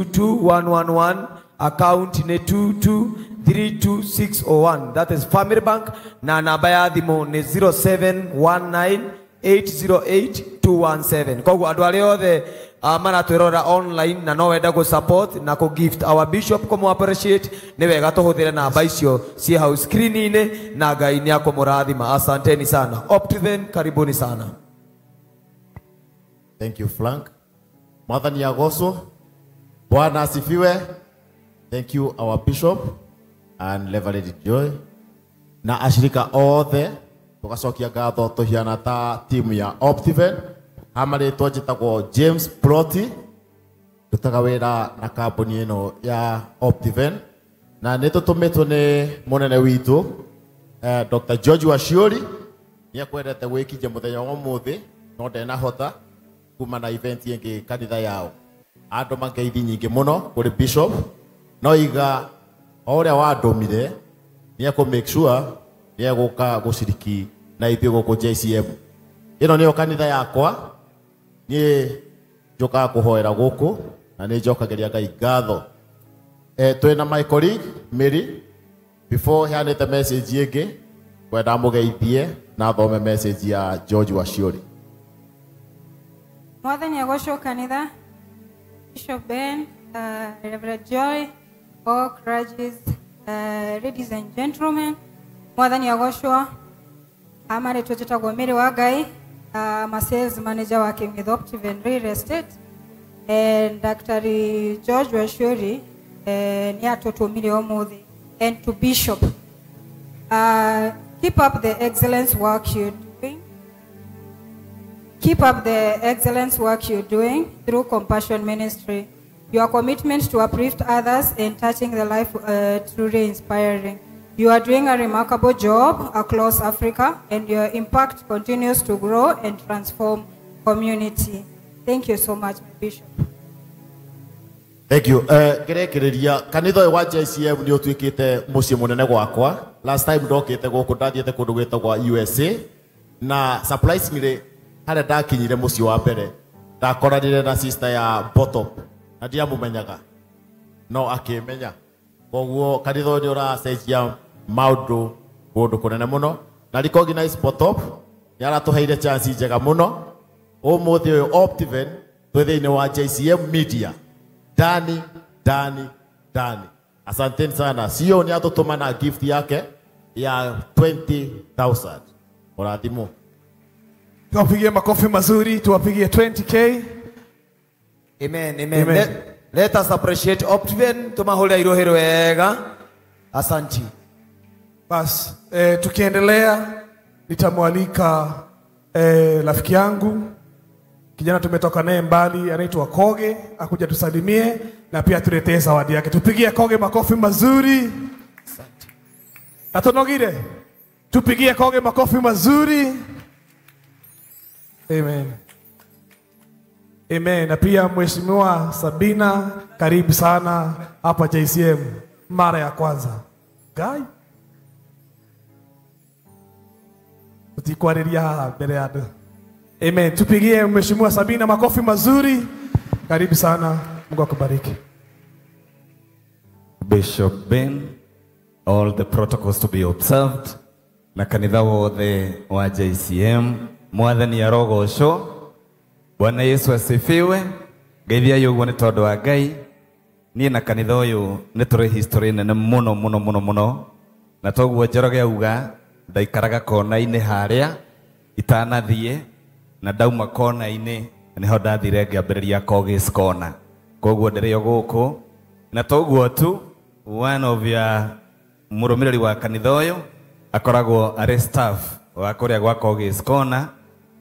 2222111 account ni 2232601. That is Family Bank na namba ya thimu ni 0719808217. Koguo andu ari othe maratwirora online na no wenda go support na go gift our bishop komo appreciate ni wega tuhuthire namba icio ci hau screen ine na Ngai ni akomurathima. Asanteni sana. Optiven, karibuni sana. Thank you Frank. Mwathani agocwo. Bwana asifiwe. Thank you our bishop and Reverend Joy na ashirika othe. Tugacokia ngatho tuhiana ta timu ya Optiven. Hamari twajitagwo James Ploti. Tutaga wira na kambuni ino ya Optiven na nitutumitwo ni munene witu Dr. George Washiori. Ni akwendete gwikije muthenya wa muthi no ndena hota kuma na event yengi kanitha yao. Andu mangeithi nyingi muno kuri bishop no iga oria wa ndomire ni ako make sure ni aguka guciriki na ithuĩ gũkũ JCM. Ĩno nĩyo kanitha yakwa niĩ njokaga kũhoera gũkũ na nĩ njokagĩria Ngai ngatho. Twĩna my colleague Mary before heanĩte message ĩngĩ kwenda mũgeithie na thome message ya George Washiori. Mwathani agocwo kanitha, Bishop Ben, Reverend Joy, all clergy, ladies and gentlemen, Mwathani agocwo. Amare twetagwo Mary wa Ngai, a sales manager working with Optiven Real Estate, and Dr. George Washiori ni atutumire omuthi, and to Bishop. Keep up the excellent work you're doing. Keep up the excellent work you're doing through Compassion Ministry. Your commitment to uplift others and touching the life truly inspiring. You are doing a remarkable job across Africa, and your impact continues to grow and transform community. Thank you so much, Bishop. Thank you. Gerekereria kanitha wa JCM ni utuikite mucii munene gwakwa. Last time ndokite guku ndathiete kundu gwitagwa USA na surprisingly hare ndakinyire mucii wa mbere ndakoranire na sister ya Botop na ndiamumenyaga no akimenya. Koguo kanitha ni uracenjia maundu kundu kunene muno na recognize Botop yaratuheire chance njega muno. Umuthi uyu Optiven twi thiini wa JCM Media Dani. Asanteni sana. Sio ni atutuma na gift yake ya 20,000. Orathimu. Tuwapigie makofi mazuri, tuwapigie 20k. Amen. Let us appreciate Optiven, tumahole irohero wega. Asanti. Bas, tukiendelea nitamwalika rafiki yangu kijana tumetoka naye mbali anaitwa Koge akuja tusalimie na pia tuletee zawadi yake. Tupigie Koge makofi mazuri. Asante. Atonogire. Tupigie Koge makofi mazuri. Amen. Amen. Na pia Mheshimiwa Sabina, karibu sana hapa JCM mara ya kwanza. Gai. Utikwareria haha mbele ya andũ. Amen. Tupigie Mheshimiwa Sabina makofi mazuri. Karibu sana. Mungu akubariki. Bishop Ben, all the protocols to be observed. Na kanitha wothe wa JCM, Mwathani arogocwo. Bwana Yesu asifiwe. Ngeithia yuguo ni tondu wa Ngai. Nie na kanitha uyu ni turi history nene muno. Na toguo Njoroge auga ndaikaraga kona-ini haria itanathie na dauma kona-ini niho ndathire ngĩambĩrĩria Kogi's Corner. Koguo ndĩrĩ gũkũ na toguo tu one of ya mũrũmĩrĩri wa kanitha ũyũ akoragwo arĩ staff wa kũrĩa gwa Kogi's Corner,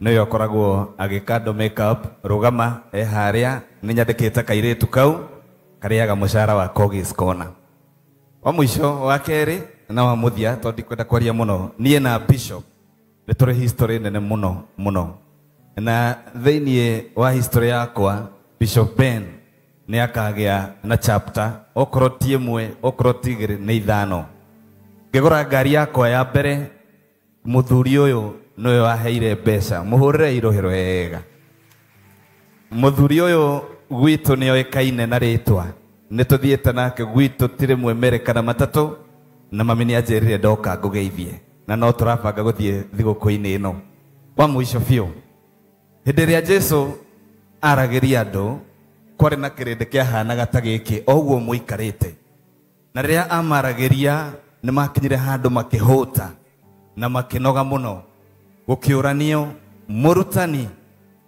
nĩwe akoragwo agĩkando makeup rũgama harĩa nĩ nyandĩkĩte kairĩtu kau karĩaga mũcara wa Kogi's Corner. Wa mũico wa kerĩ na wa mũthia tondũ ndikwenda kwaria mũno, niĩ na Bishop nĩ tũrĩ history nene mũno. Na thĩinĩ wa history yakwa Bishop Ben nĩ akagĩa na chapter okorwo ti ĩmwe okorwo ti igĩrĩ nĩ ithano. Ngĩgũra ngari yakwa ya mbere mũthuri ũyũ nĩwe waheire mbeca, mũhũrĩre irohero wega. Mũthuri ũyũ gwitũ nĩ oĩkaine na rĩtwa nĩ tũthiĩte nake gwitũ tirĩ mwemerekana matatũ na mami nĩ anjĩrire ndoka ngũgeithie na no tũrabanga gũthiĩ thigũkũ-inĩ ĩno wa mũico biũ hĩndĩ ĩrĩa Jesũ aragĩria andũ kwarĩ na kĩrĩndĩ kĩahanaga ta gĩkĩ o ũguo mũikarĩte na rĩrĩa amaragĩria nĩ makinyire handũ makĩhũta na makĩnoga mũno gũkĩũranio mũrutani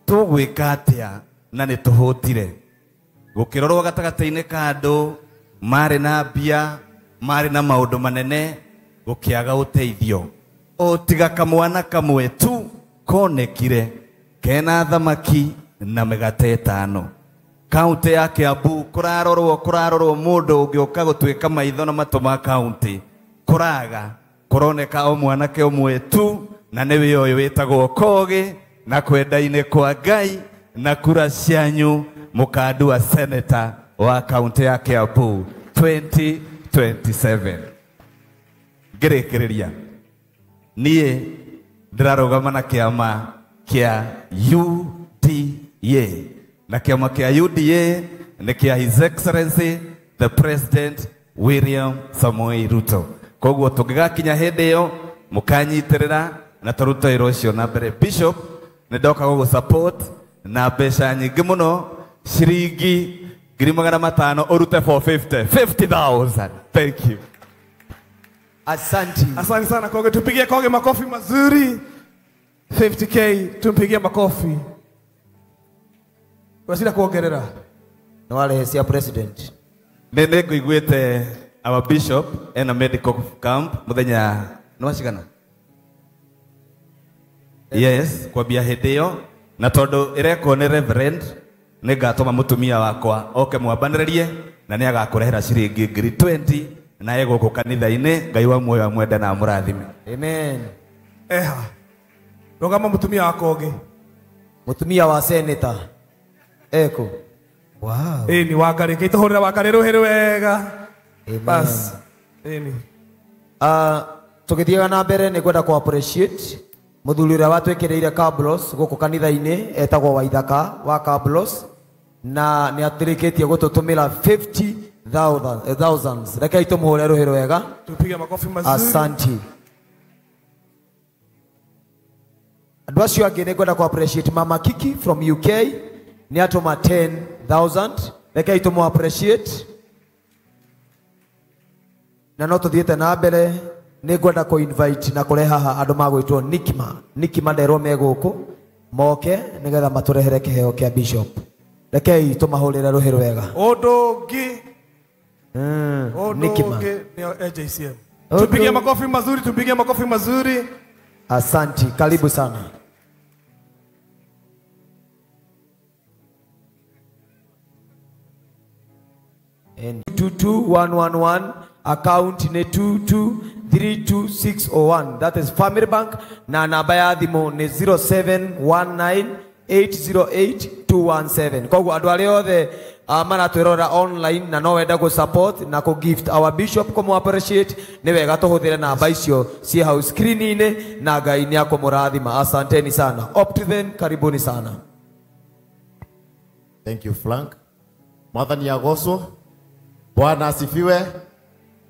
tũgwĩka atĩa na nĩ tũhũtire gũkĩrorwo gatagatĩ-inĩ ka andũ marĩ na mbia marĩ na maũndũ manene gũkĩaga ũteithio o tiga kamwana kamwe tu konekire kena thamaki na mĩgate 5 kaunti ya Kiambu kũrarorwo mũndũ ũngĩũka gũtuĩka maitho na matũ ma kaunti kũraga kũroneka o mwanake ũmwe tu na nĩwe ũyũ wĩtagwo Kogi na kwenda-inĩ kwa Ngai na kura cianyu mũkandua senator wa kaunti ya Kiambu 2027 ngĩrĩkĩrĩria niĩ ndĩrarũgama na kĩama kĩa UDA na kĩama kĩa UDA nĩ kĩa His Excellency the President William Samoei Ruto koguo tũngĩgakinya hĩndĩ ĩyo mũkanyitĩrĩra na tũrute wĩra ũcio na mbere Bishop nĩ ndoka gũgũ-support na mbeca nyingĩ mũno ciringi 500,000 ũrute 50,000. Thank you. Asante. Asante sana Koge, tupigie Koge makofi mazuri. 50k tumpigie makofi. Wasida kuongerera. No wale cia president. Nĩ ngũiguĩte our bishop ena medical camp muthenya nĩ wacigana yes kwambia hĩndĩ ĩyo na tondũ ĩrekwo nĩ reverend nĩ ngatũma mũtumia wakwa oke mwambanĩrĩrie na nĩ agakũrehera ciringi 20 na egũkũ kanitha-inĩ Ngai wa muoyo amwende na amũrathime. Amen. Eha. Rogama mũtumia wa Koge. Mũtumia wa senator. Eko. Wow. Ni Wangari ngĩtũhũrĩra Wangari rũhĩ wega. Amen. Bas. Ni. Tũgĩthiaga na mbere nĩ kwenda ku appreciate mũthuri ũrĩa watwĩkĩrĩire Kablos gũkũ kanitha-inĩ etagwo Waithaka wa Kablos na nĩ atĩrĩkĩtie gũtũtũmĩra 50,000. Rekei tũmũhũre rũhĩ rwega. Tupige makofi mazuri. Asante. Andũ acio angĩ nĩ kwenda ku appreciate Mama Kiki from UK nĩ atũma 10,000. Rekei tũmũ appreciate. Na no tũthiĩte na mbere nĩ ngwenda ku invite na kũreha haha andũ magwĩtwo Nikima nderwo me gũkũ moke nĩgetha matũrehere kĩheo kĩa Bishop. Rekei tũmahũrĩre rũhĩ rwega. Ũndũ ũngĩ Nikima ni AJCM. Tupige makofi mazuri, tupige makofi mazuri. Asante, karibu sana. And 22111 account ni 2232601. That is Family Bank na namba ya thimũ ni 0719808217. Koguo andũ arĩa othe maratwĩrora online na no wenda go support na go gift our bishop komu appreciate ni wega tũhũthĩre namba icio ciĩ hau screen-inĩ na Ngai nĩ akũmũrathima. Asanteni sana. Optiven, karibuni sana. Thank you, Frank. Mwathani agocwo. Bwana asifiwe.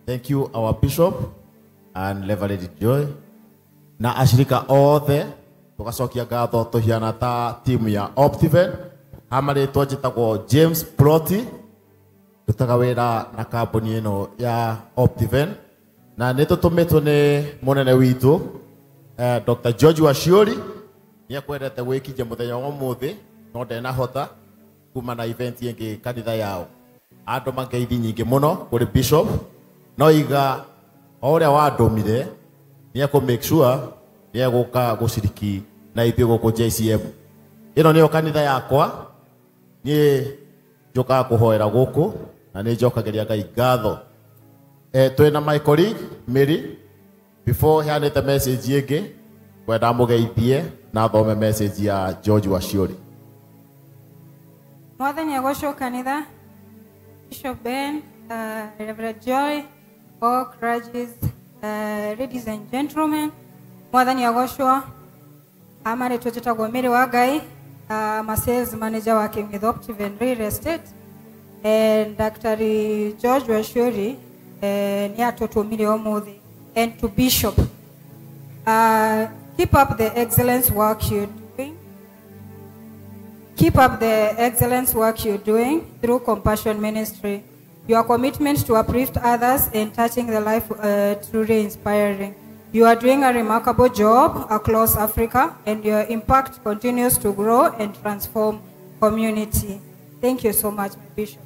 Thank you, our bishop and Reverend Joy. Na ashirika othe tugacokia ngatho tuhiana ta timu ya Optiven. Hamarĩtwo njĩtagwo James Ploti. Ndutaga wĩra na kambuni ĩno ya Optiven. Na nĩ tũtũmĩtwo nĩ mũnene witũ Dr. George Waciuri. Nĩ akwendete gwĩkinyia mũthenya wa ũmũthĩ no ndenahota kuma na event ĩngĩ kanitha yao. Andũ mangeithi nyingĩ mũno kũrĩ bishop no iga o ũrĩa wandũmire nĩ ekũ make sure nĩ egũka gũciriki na ithuĩ gũkũ JCM. Ĩno nĩyo kanitha yakwa niĩ njokaga kũhoera gũkũ na nĩ njokagĩria Ngai ngatho. Twĩna my colleague Mary before heanĩte message ĩngĩ kwenda mũgeithie na thome message ya George Waciuri. Mwathani agocwo kanitha, Bishop Ben, Reverend Joy, all clergy, ladies and gentlemen, Mwathani agocwo amarĩtwo njĩtagwo Mary wa Ngai I'm a sales manager working with Optiven Real Estate. And Dr. George Washuri, near Toto Omuthi, and to Bishop. Keep up the excellent work you're doing. Keep up the excellent work you're doing through Compassion Ministry. Your commitment to uplift others and touching the life truly inspiring. You are doing a remarkable job across Africa, and your impact continues to grow and transform community. Thank you so much, my Bishop.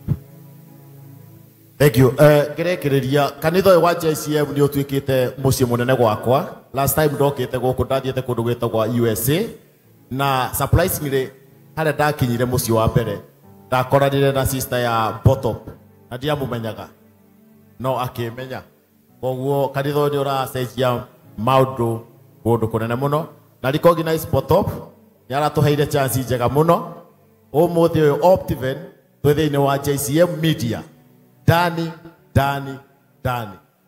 Thank you. Gerekereria kanitha wa JCM ni utuikite muci munene gwakwa. Last time ndokite guku ndathiete kundu gwitagwa USA na surprisingly hare ndakinyire muci wa mbere ndakoranire na sister ya Botop na ndiamumenyaga no akimenya koguo kanitha ni uracenjia maundu kundu kunene muno na recognize Botop ni aratuheire chance njega muno umuthi uyu Optiven twithiini wa JCM Media Dani.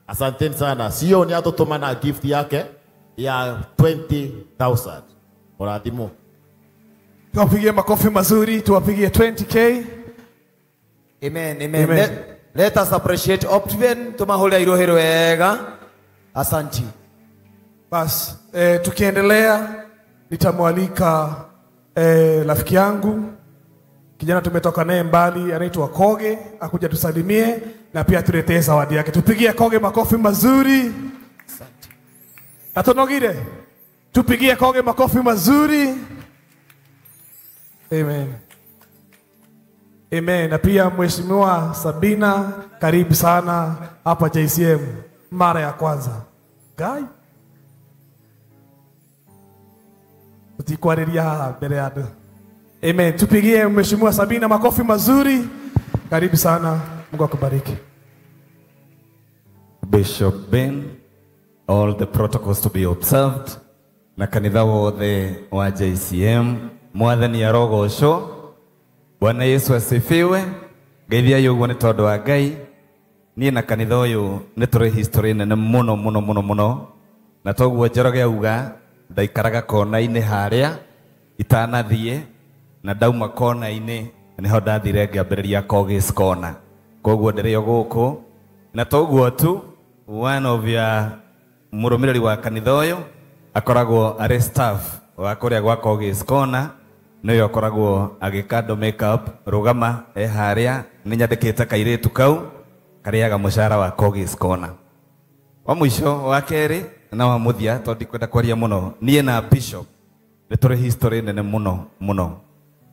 Asanteni sana. Sio ni atutuma na gift yake ya 20,000. Murathimu. Tuwapigie makofi mazuri, tuwapigie 20K. Amen. Let us appreciate Optiven. Tumahole irohero wega. Asanti. Bas, tukiendelea nitamwalika rafiki yangu kijana tumetoka naye mbali anaitwa Koge akuja tusalimie na pia tuletee zawadi yake. Tupigie Koge makofi mazuri. Asante. Atonogire. Tupigie Koge makofi mazuri. Amen. Na pia Mheshimiwa Sabina, karibu sana hapa JCM mara ya kwanza. Guy. Utikwareria mbele ya adu. Amen. Tupigie Mheshimiwa Sabina makofi mazuri. Karibu sana. Mungu akubariki. Bishop Ben, all the protocols to be observed. Na kanitha wothe wa JCM, mwathani ya rogosho. Bwana Yesu asifiwe. Geithia yugo ni tondu wa Ngai. Ni na kanitha uyu ni turi history nene muno. Na toguo Njoroge auga ndaikaraga kona-ini haria itanathie na dauma kona-ini niho ndathire ngĩambĩrĩria Kogi's Corner. Koguo ndĩrĩ o gũkũ na toguo tu one of ya mũrũmĩrĩri wa kanitha ũyũ akoragwo arĩ staff wa kũrĩa gwa Kogi's Corner, nĩwe akoragwo agĩkando makeup rũgama harĩa nĩ nyandĩkĩte kairĩtu kau karĩaga mũcara wa Kogi's Corner. Wa mũico wa kerĩ na wa mũthia tondũ ndikwenda kwaria mũno, niĩ na Bishop nĩ tũrĩ history nene mũno.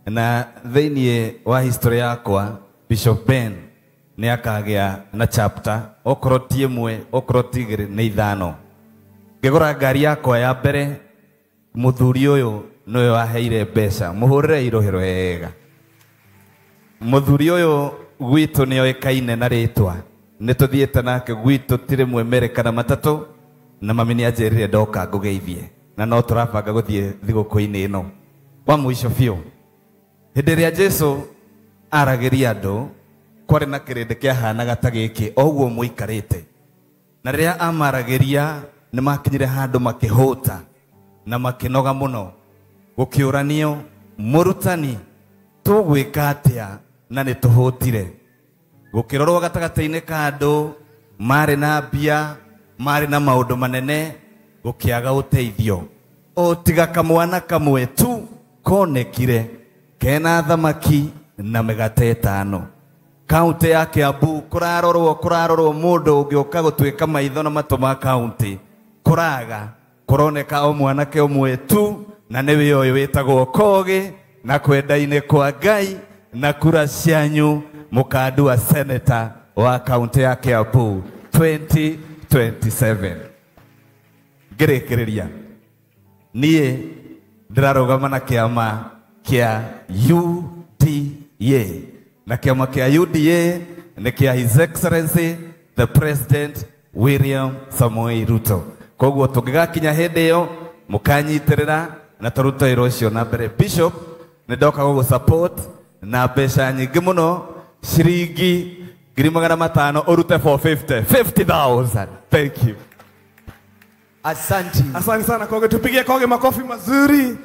Na thĩinĩ wa history yakwa Bishop Ben ni akagĩa na chapter okorwo ti ĩmwe okorwo ti igĩrĩ nĩ ithano. Ngĩgũra ngari yakwa ya mbere mũthuri ũyũ nĩwe waheire mbeca, mũhũrĩre irohero wega. Mũthuri ũyũ gwitũ nĩoĩkaine na rĩtwa, nĩ tũthiĩte nake gwitũ tirĩ mwemere kana matatũ na mami nĩanjĩrire ndoka ngũgeithie na no tũrabanga gũthiĩ thigũkũ-inĩ ĩno. Wa mũico biũ hĩndĩ ĩrĩa Jesũ aragĩria andũ kwarĩ na kĩrĩndĩ kĩahanaga ta gĩkĩ oguo mũikarĩte, na rĩrĩa amaragĩria nĩ makinyire handũ makĩhũta na makĩnoga mũno gũkĩũranio, mũrutani tũgwĩka atĩa na nĩ tũhũtire. Gũkĩrorwo gatagatĩ-inĩ ka andũ marĩ na mbia, marĩ na maũndũ manene, gũkĩaga ũteithio. O tiga kamwana kamwe tu konekire kena thamaki na mĩgate 5. Kaunti ya Kiambu kũrarorwo mũndũ ũngĩũka gũtuĩka maitho na matũ ma kaunti kũraga, kũroneka o mwanake ũmwe tu na nĩwe ũyũ wĩtagwo Kogi, na kwenda-inĩ kwa Ngai na kura cianyu mũkandua senator wa kaunti ya Kiambu 2027. Ngĩrĩkĩrĩria niĩ ndĩrarũgama na kĩama kĩa UDA, na kĩama kĩa UDA nĩ kĩa His Excellency the President William Samoei Ruto. Koguo tũngĩgakinya hĩndĩ ĩyo mũkanyitĩrĩra na tũruta wĩra ũcio na mbere. Bishop nĩ ndoka gũgũ-support na mbeca nyingĩ mũno, ciringi 500,000 ũrute for 50,000. Thank you. Asante. Asante sana Koge, tupigie Koge makofi mazuri.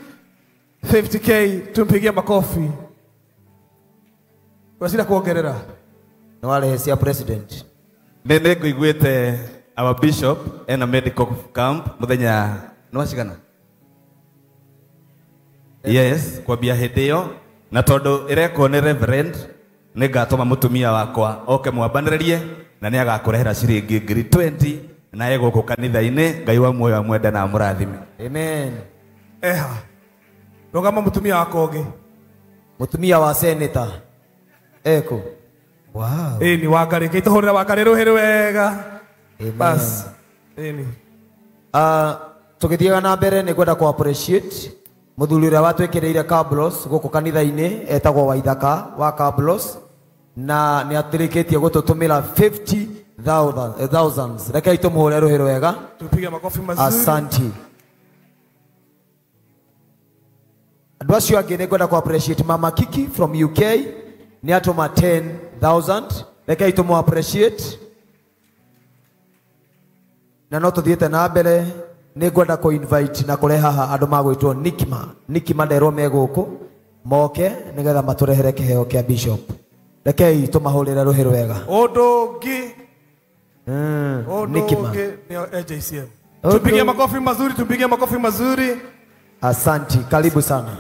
50k, tumpigie makofi. Wasira kuongerera. Nĩ warehe cia president. Nĩ ngũiguĩte our bishop ena medical camp mũthenya nĩ wacigana. Yes, kwambia hĩndĩ ĩyo na tondũ ĩrekwo nĩ reverend nĩ ngatũma mũtumia wakwa oke mwambanĩrĩrie na nĩ agakũrehera ciringi 20 na egũkũ kanitha-inĩ. Ngai wa muoyo amwende na amũrathime. Amen. Eha. Rogama mutumia wako ũngĩ. Mutumia wa senator. Eko. Wow. Ni Wangari. Keitohorera Wangari rũhĩ wega. Amen. Bas. Ni. Tũgĩthiaga na mbere nĩ kwenda ku appreciate mũthuri ũrĩa watwĩkĩrĩire Kablos gũkũ kanitha-inĩ etagwo Waithaka wa Kablos na nĩ atĩrĩkĩtie gũtũtũmĩra 50,000. Rekei tũmũhũre rũhĩ rwega. Tupige makofi mazuri. Asanti. Andũ acio angĩ nĩ kwenda ku appreciate Mama Kiki from UK nĩ atũma 10,000. Rekei tũmũ appreciate. Na no tũthiĩte na mbere nĩ kwenda ku invite na kũreha haha andũ magwĩtwo Nikima nderwo me gũkũ moke nĩgetha matũrehere kĩheo kĩa bishop. Rekei tũmahũrĩre rũhĩ rwega. Ũndũ ũngĩ. Nikima. Ni AJCM. Tupige makofi mazuri, tupige makofi mazuri. Asanti, karibu sana.